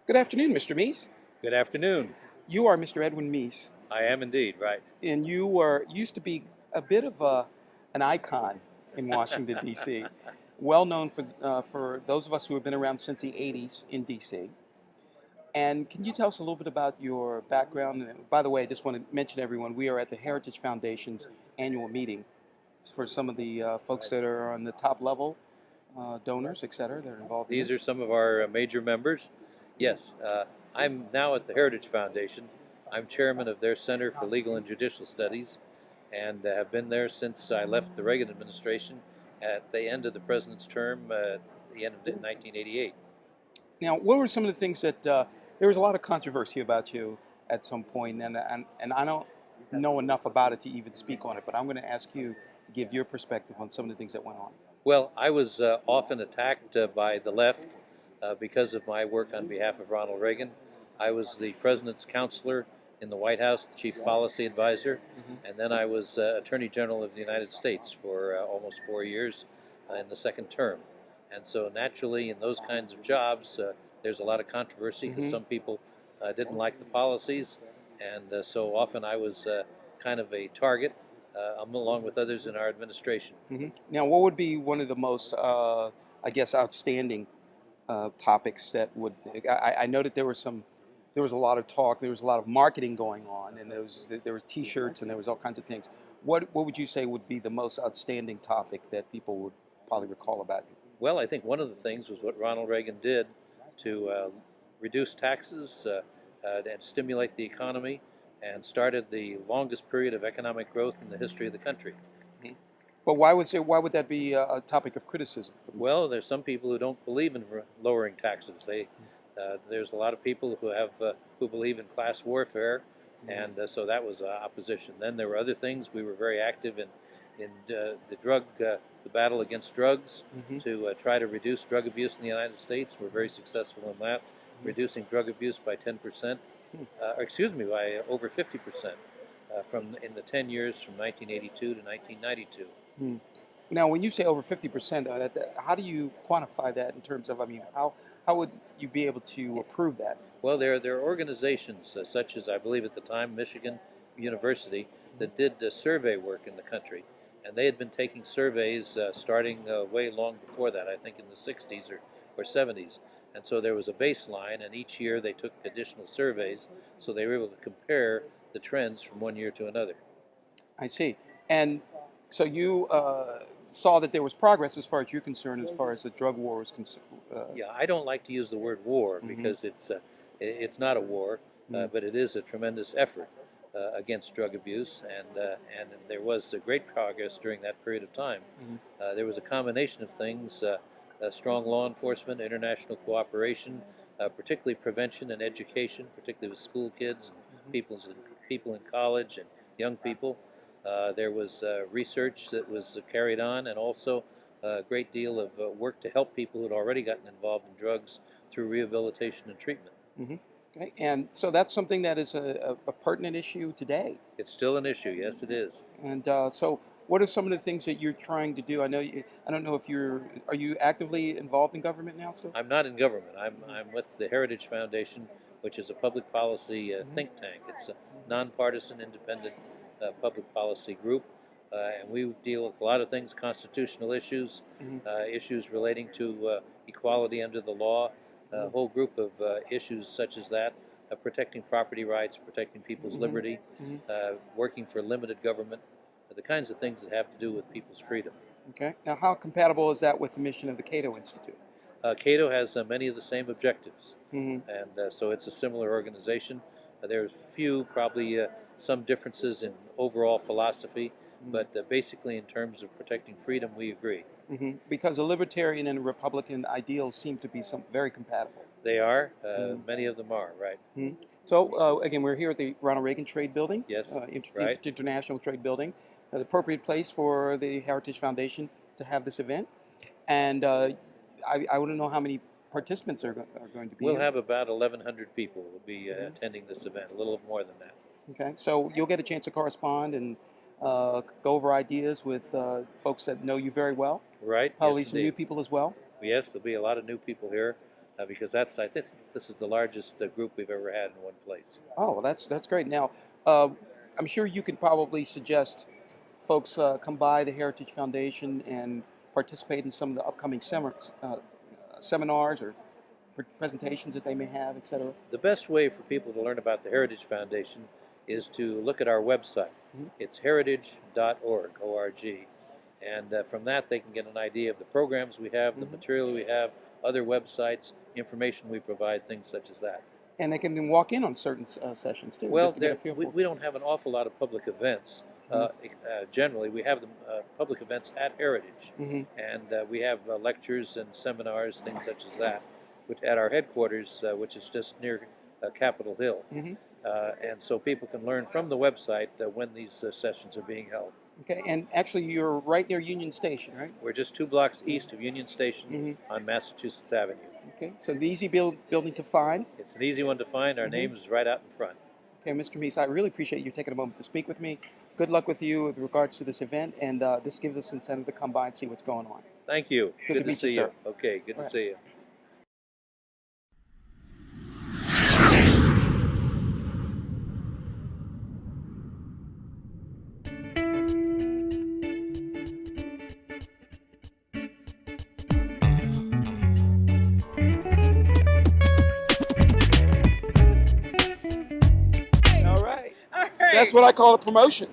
Good afternoon, Mr. Meese. Good afternoon. You are Mr. Edwin Meese, I am indeed, right. and used to be a bit of an icon in Washington, D.C. Well known for those of us who have been around since the '80s in D.C. And can you tell us a little bit about your background? And by the way, I just want to mention everyone, we are at the Heritage Foundation's annual meeting for some of the folks that are on the top level, donors, et cetera, that are involved in These are this. some of our major members. Yes, I'm now at the Heritage Foundation. I'm chairman of their Center for Legal and Judicial Studies and have been there since I left the Reagan administration at the end of the president's term at the end of 1988. Now, what were some of the things that there was a lot of controversy about you at some point, and I don't know enough about it to even speak on it, but I'm going to ask you to give your perspective on some of the things that went on. Well, I was often attacked by the left because of my work on behalf of Ronald Reagan. I was the president's counselor in the White House, the chief policy advisor, and then I was Attorney General of the United States for almost 4 years in the second term. And so naturally, in those kinds of jobs, there's a lot of controversy because some people didn't like the policies, and so often I was kind of a target along with others in our administration. Now, what would be one of the most, I guess, outstanding topics that would? I know that there was a lot of talk, there was a lot of marketing going on, and there were T-shirts and there was all kinds of things. What would you say would be the most outstanding topic that people would probably recall about you? Well, I think one of the things was what Ronald Reagan did to reduce taxes and stimulate the economy and started the longest period of economic growth in the history of the country. But why would that be a topic of criticism? Well, there's some people who don't believe in lowering taxes. There's a lot of people who believe in class warfare, and so that was opposition. Then there were other things. We were very active in the battle against drugs to try to reduce drug abuse in the United States. We're very successful in that, reducing drug abuse by 10%, by over 50% from in the 10 years from 1982 to 1992. Now, when you say over 50%, how do you quantify that in terms of, I mean, how would you be able to approve that? Well, there are organizations such as, I believe at the time, Michigan University, that did survey work in the country. And they had been taking surveys starting way long before that, I think in the 60s or 70s. And so there was a baseline, and each year they took additional surveys, so they were able to compare the trends from one year to another. I see. And so you saw that there was progress as far as you're concerned, as far as the drug war was concerned. Yeah, I don't like to use the word war because it's not a war, but it is a tremendous effort against drug abuse, and there was great progress during that period of time. There was a combination of things: strong law enforcement, international cooperation, particularly prevention and education, particularly with school kids and people in college and young people. There was research that was carried on, and also a great deal of work to help people who had already gotten involved in drugs through rehabilitation and treatment. Okay. And so that's something that is a pertinent issue today. It's still an issue, yes, it is. And so, what are some of the things that you're trying to do? I don't know if are you actively involved in government now still? I'm not in government. I'm with the Heritage Foundation, which is a public policy think tank. It's a nonpartisan, independent public policy group, and we deal with a lot of things: constitutional issues, issues relating to equality under the law, a whole group of issues such as that, protecting property rights, protecting people's liberty, working for limited government, the kinds of things that have to do with people's freedom. Okay. Now, how compatible is that with the mission of the Cato Institute? Cato has many of the same objectives, and so it's a similar organization. There's probably some differences in overall philosophy, but basically in terms of protecting freedom, we agree. Because a libertarian and a Republican ideals seem to be very compatible. They are. Many of them are, right. So, again, we're here at the Ronald Reagan Trade Building. Yes, right. International Trade Building, the appropriate place for the Heritage Foundation to have this event. And I want to know how many participants are going to be We'll here. have about 1,100 people will be attending this event, a little more than that. Okay, so you'll get a chance to correspond and go over ideas with folks that know you very well. Right. Probably yes, some new people as well. Yes, there'll be a lot of new people here. because I think this is the largest group we've ever had in one place. Oh, well, that's great. Now, I'm sure you could probably suggest folks come by the Heritage Foundation and participate in some of the upcoming seminars or presentations that they may have, etc. The best way for people to learn about the Heritage Foundation is to look at our website. Mhm. It's heritage.org, O-R-G. And from that, they can get an idea of the programs we have, the material we have, other websites, information we provide, things such as that. And they can then walk in on certain sessions too. Well, just to get a feel for we don't have an awful lot of public events. Generally, we have the public events at Heritage. And we have lectures and seminars, things such as that, which at our headquarters, which is just near Capitol Hill. And so people can learn from the website when these sessions are being held. Okay, and actually you're right near Union Station, right? We're just 2 blocks east of Union Station on Massachusetts Avenue. Okay, so the easy building to find. It's an easy one to find. Our name is right out in front. Okay, Mr. Meese, I really appreciate you taking a moment to speak with me. Good luck with you with regards to this event, and this gives us incentive to come by and see what's going on. Thank you. Good to meet you, see sir. you. Okay, good to see you. All right. That's what I call a promotion.